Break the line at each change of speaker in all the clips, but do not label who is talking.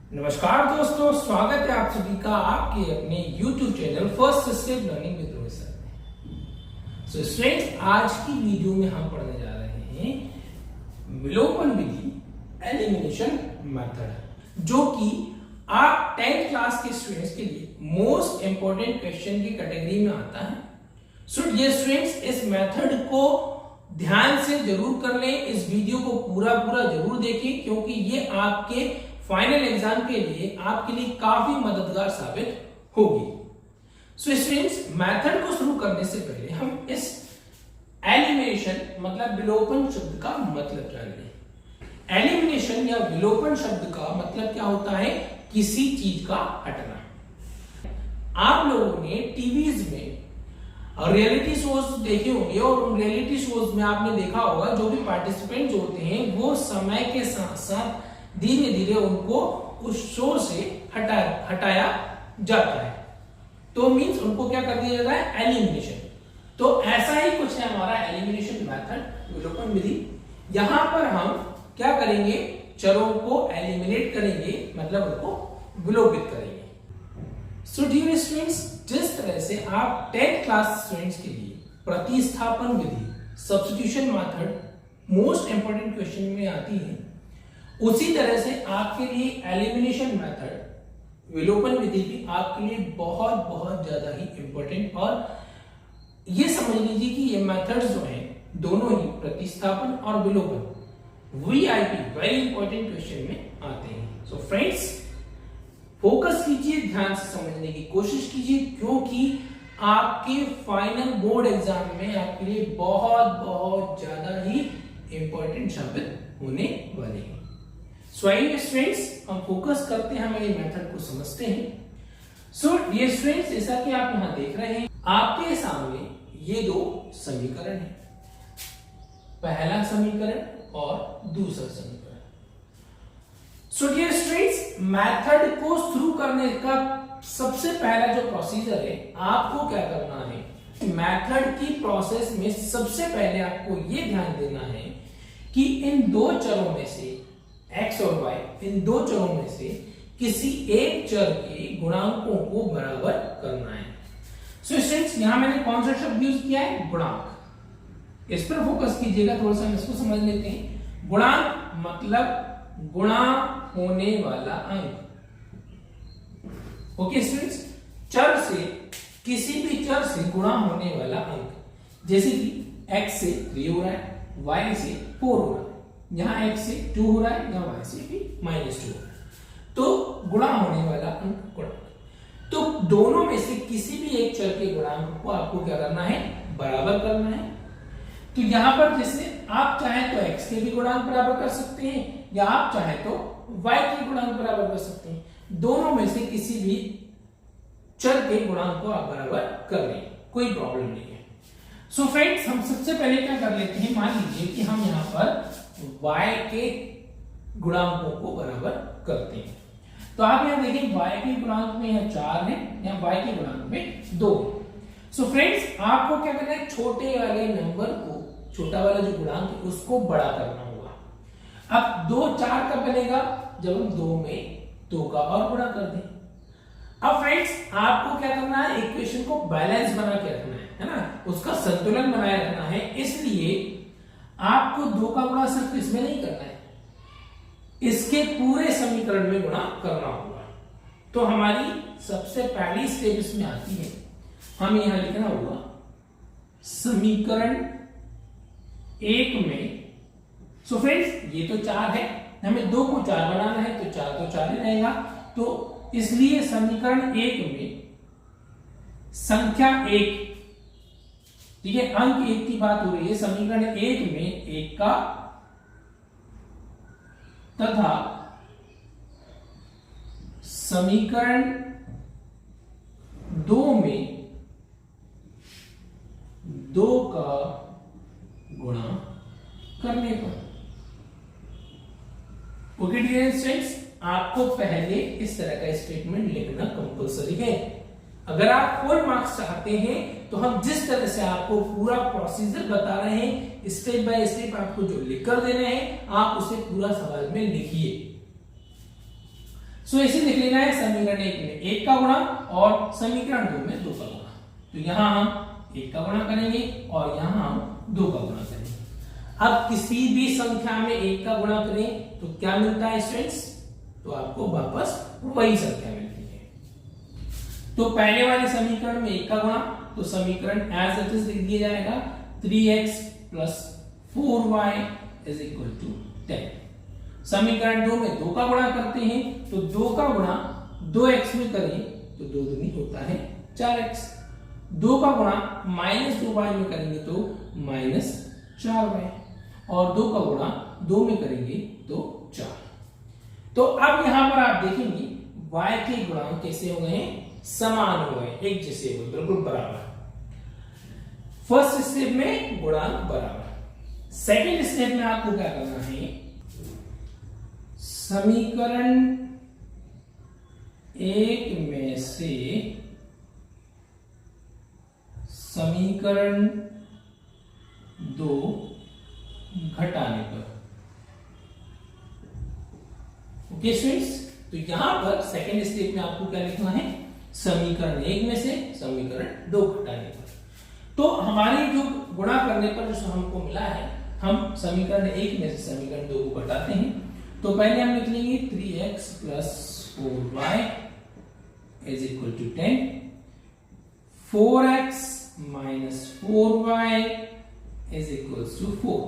नमस्कार दोस्तों, स्वागत है आप सभी का आपके अपने YouTube channel first step learning with Rohit sir में। सो स्टूडेंट्स, आज की वीडियो में हम पढ़ने जा रहे हैं विलोपन विधि, एलिमिनेशन मेथड, जो कि आप 10th क्लास के स्टूडेंट्स के लिए मोस्ट इंपॉर्टेंट क्वेश्चन की कैटेगरी में आता है। सो ये स्टूडेंट्स, इस मेथड को ध्यान से जरूर कर लें, इस वीडियो को पूरा जरूर देखें, क्योंकि ये आपके फाइनल एग्जाम के लिए आपके लिए काफी मददगार साबित होगी। सो स्टूडेंट्स, मेथड को शुरू करने से पहले हम इस एलिमिनेशन मतलब विलोपन शब्द का मतलब जान लें। एलिमिनेशन या विलोपन शब्द का मतलब क्या होता है? किसी चीज का हटना। आप लोगों ने टीवीज में रियलिटी शोज देखे होंगे और उन रियलिटी शोज में आपने देखा होगा जो भी पार्टिसिपेंट होते हैं वो समय के साथ साथ धीरे धीरे उनको उस शो से हटाया जाता है। तो मींस उनको क्या कर दिया जाता है? एलिमिनेशन। तो ऐसा ही कुछ है हमारा एलिमिनेशन मेथड, विलोपन विधि। यहां पर हम क्या करेंगे? चरों को एलिमिनेट करेंगे, मतलब उनको विलोपित करेंगे। सो डियर स्टूडेंट्स, जिस तरह से आप 10th क्लास स्टूडेंट्स के लिए प्रतिस्थापन विधि, substitution method most important question में आती है, उसी तरह से आपके लिए एलिमिनेशन मेथड, विलोपन विधि भी आपके लिए बहुत ज्यादा ही इंपॉर्टेंट। और ये समझ लीजिए कि ये मेथड्स जो हैं दोनों ही प्रतिस्थापन और विलोपन वीआईपी वेरी इंपॉर्टेंट क्वेश्चन में आते हैं। सो फ्रेंड्स, फोकस कीजिए, ध्यान से समझने की कोशिश कीजिए, क्योंकि आपके फाइनल बोर्ड एग्जाम में आपके लिए बहुत ज्यादा ही इंपॉर्टेंट साबित होने वाले हैं। सो आइए स्टूडेंट्स, हम फोकस करते हैं, हम ये मेथड को समझते हैं। सो डियर स्टूडेंट्स, जैसा कि आप यहां देख रहे हैं, आपके सामने ये दो समीकरण है, पहला समीकरण और दूसरा समीकरण। सो डियर स्टूडेंट्स, मेथड को शुरू करने का सबसे पहला जो प्रोसीजर है, आपको क्या करना है? मेथड की प्रोसेस में सबसे पहले आपको ये ध्यान देना है कि इन दो चरों में से x और y, इन दो चरों में से किसी एक चर के गुणांकों को बराबर करना है। सो स्टूडेंट्स, यहां मैंने कौन सा शब्द यूज किया है? गुणांक। इस पर फोकस कीजिएगा, थोड़ा सा हम इसको समझ लेते हैं। गुणांक मतलब गुणा होने वाला अंक। ओके स्टूडेंट्स, चर से, किसी भी चर से गुणा होने वाला अंक, जैसे कि x से 3 हो रहा है, y से 4 हो रहा है, यहां x से 2 हो रहा है, यहां y से भी -2 हो रहा है, तो गुणा होने वाला अंक गुणांक। तो दोनों में से किसी भी एक चर के गुणांक को आपको क्या करना है? बराबर करना है। तो यहां पर जैसे आप चाहे तो x के भी गुणांक बराबर कर सकते हैं, या आप चाहे तो y के गुणांक बराबर कर सकते हैं। दोनों में से किसी भी चर के गुणांक को आप बराबर कर लें, कोई प्रॉब्लम नहीं है। सो फ्रेंड्स, हम सबसे पहले क्या कर लेते हैं? मान लीजिए कि हम यहां पर y के गुणांकों को बराबर करते हैं। तो आप यहां देखिए, y के गुणांक में यहां 4 है, यहां y के गुणांक में 2 है। सो फ्रेंड्स, आपको क्या करना है? छोटे वाले नंबर को, छोटा वाला जो गुणांक है उसको बड़ा करना होगा। अब 2 4 कब बनेगा? जब हम 2 में 2 का और गुणा कर दें। अब फ्रेंड्स, आपको क्या करना है? इक्वेशन को बैलेंस बना के रखना है ना, उसका संतुलन बनाए रखना है। इसलिए आपको 2 का गुणा सिर्फ इसमें नहीं करना है, इसके पूरे समीकरण में गुणा करना होगा। तो हमारी सबसे पहली स्टेप इसमें आती है, हमें यहां लिखना होगा समीकरण 1 में। सो फ्रेंड्स, ये तो 4 है, हमें 2 को 4 बनाना है, तो 4 तो 4 ही रहेगा। तो इसलिए समीकरण 1 में संख्या 1, ठीक है, अंक 1 की बात हो रही है, समीकरण 1 में 1 का तथा समीकरण 2 में 2 का गुणा करने पर। ओके डियर स्टूडेंट्स, आपको पहले इस तरह का स्टेटमेंट लिखना कंपल्सरी है। अगर आप फुल मार्क्स चाहते हैं तो हम जिस तरह से आपको पूरा प्रोसीजर बता रहे हैं, स्टेप बाय स्टेप आपको जो लिख कर देना है, आप उसे पूरा सवाल में लिखिए। सो इसे लिख लेना है समीकरण 1 में 1 का गुणा और समीकरण 2 में 2 का गुणा। तो यहां हम 1 का गुणा करेंगे और यहां हम 2 का गुणा करेंगे। अब किसी भी संख्या में 1 का गुणा करें तो क्या मिलता है स्टूडेंट्स? तो आपको वापस वही संख्या मिलती है। तो पहले वाले समीकरण में 1 का गुणा, तो समीकरण एज इट इज लिख दिया जाएगा 3x + 4y = 10। समीकरण 2 में 2 का गुणा करते हैं तो 2 का गुणा 2x में करें तो 2 दूनी होता है 4x। 2 का गुणा -2y में करेंगे तो -4y और 2 का गुणा 2 में करेंगे तो 4। तो अब यहां पर आप देखेंगे y के गुणांक कैसे हो गए हैं? समान हो गए, एक जैसे हो, बिल्कुल बराबर। फर्स्ट स्टेप में गुणांक बराबर। सेकेंड स्टेप में आपको क्या करना है? समीकरण 1 में से समीकरण 2 घटाने पर। ओके स्टूडेंट्स, तो यहां पर सेकेंड स्टेप में आपको क्या लिखना है? समीकरण 1 में से समीकरण 2 घटाने पर। तो हमारी जो गुणा करने पर जो हमको मिला है, हम समीकरण 1 में से समीकरण 2 को घटाते हैं। तो पहले हम लिख लेंगे 3x + 4y = 10, 4x - 4y = 4।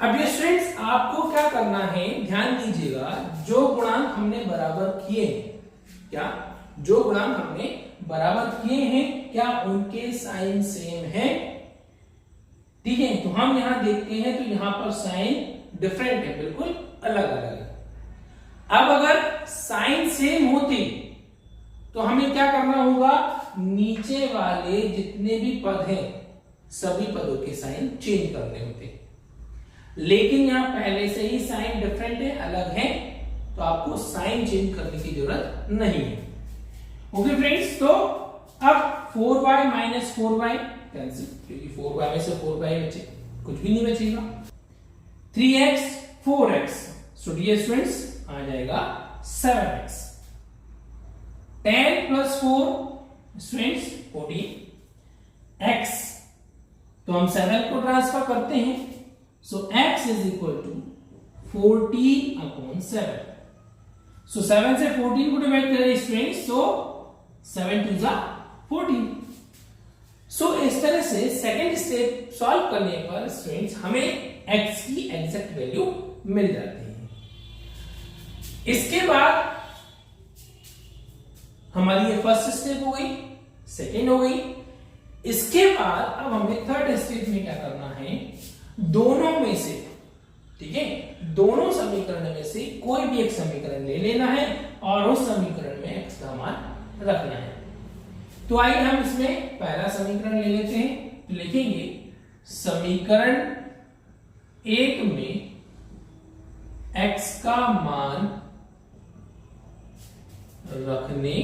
अब ये स्टूडेंट्स आपको क्या करना है, ध्यान दीजिएगा, जो गुणांक हमने बराबर किए हैं, क्या जो गुणांक हमने बराबर किए हैं क्या उनके साइन सेम है? ठीक है, तो हम यहां देखते हैं तो यहां पर साइन डिफरेंट है, बिल्कुल अलग अलग है। अब अगर साइन सेम होती तो हमें क्या करना होगा? नीचे वाले जितने भी पद हैं सभी पदों के साइन चेंज करने होते, लेकिन यहां पहले से ही साइन डिफरेंट है, अलग है, तो आपको साइन चेंज करने की जरूरत नहीं है। ओके फ्रेंड्स, तो अब 4y - 4y कैंसिल, क्योंकि 4y में से 4y बचे, कुछ भी नहीं बचेगा। 3x 4x, so dear students आ जाएगा 7x। 10 + 4 स्टूडेंट्स 14 x, तो हम 7 को ट्रांसफर करते हैं, सो x = 14/7। सो 7 से 14 को डिवाइड करें स्टूडेंट्स, सो 7 × 2 = 14। सो इस तरह से सेकेंड स्टेप सॉल्व करने पर स्टूडेंट्स हमें x की एग्जैक्ट वैल्यू मिल जाती है। इसके बाद हमारी ये फर्स्ट स्टेप हो गई, सेकेंड हो गई। इसके बाद अब हमें थर्ड स्टेप में क्या करना है? दोनों में से, ठीक है, दोनों समीकरण में से कोई भी एक समीकरण ले लेना है और उस समीकरण में x का मान रखना है। तो आइए हम इसमें पहला समीकरण ले लेते हैं। तो लिखेंगे समीकरण 1 में x का मान रखने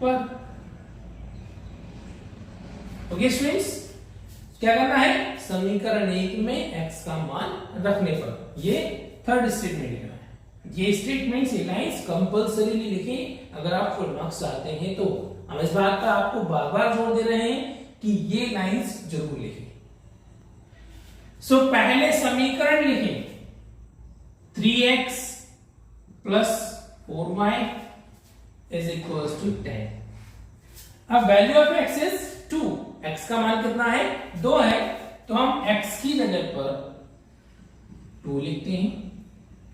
पर। ओके स्टूडेंट्स, क्या करना है? समीकरण 1 में x का मान रखने पर। ये थर्ड स्टेटमेंट लिखना है। ये स्टेटमेंट से लाइंस कंपल्सरीली लिखें अगर आप फुल मार्क्स चाहते हैं तो। हम इस बात का आपको बार बार जोर दे रहे हैं कि ये लाइंस जरूर लिखें। सो पहले समीकरण लिखें 3x + 4y = 10। अब value of x is 2, x का मान कितना है? 2 है, तो हम x की जगह पर 2 लिखते हैं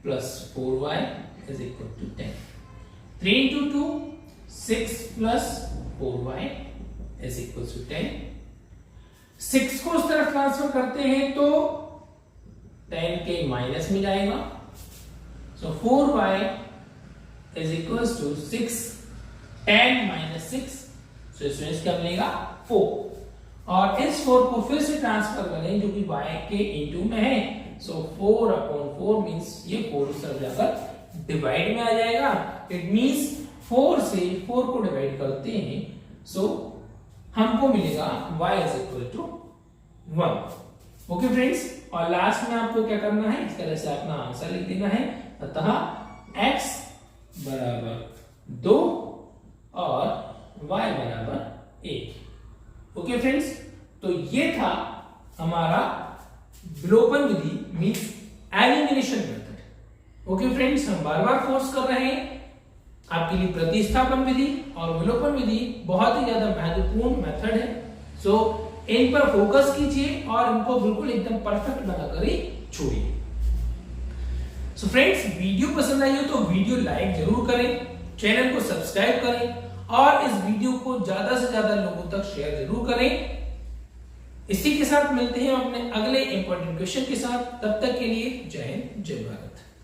प्लस 4y = 10। 3 × 2 6 + 4y = 10। 6 को उस तरफ ट्रांसफर करते हैं तो 10 के माइनस में जाएगा, सो 4y = 6। 10 - 6, सो स्टूडेंट्स क्या मिलेगा? 4। और इस 4 को फिर से ट्रांसफर करें जो कि y के इनटू में है, सो 4/4 मींस ये 4 उस तरफ जाकर डिवाइड में आ जाएगा। इट मींस 4 से 4 को डिवाइड करते हैं, सो हमको मिलेगा y = 1। ओके फ्रेंड्स, और लास्ट में आपको क्या करना है? इस तरह से अपना आंसर लिख देना है। अतः x बराबर 2 और y बराबर 1। ओके फ्रेंड्स, तो ये था हमारा विलोपन विधि means elimination method. Okay friends, हम बार बार फोर्स कर रहे हैं आपके लिए प्रतिस्थापन विधि और विलोपन विधि बहुत ही ज्यादा महत्वपूर्ण मेथड है। सो इन पर फोकस कीजिए और इनको बिल्कुल एकदम परफेक्ट बनाकर ही छोड़िए। सो फ्रेंड्स, वीडियो पसंद आई हो तो वीडियो लाइक जरूर करें, चैनल को सब्सक्राइब करें और इस वीडियो को ज्यादा से ज्यादा लोगों तक शेयर जरूर करें। इसी के साथ मिलते हैं अपने अगले इंपॉर्टेंट क्वेश्चन के साथ। तब तक के लिए जय हिंद, जय भारत।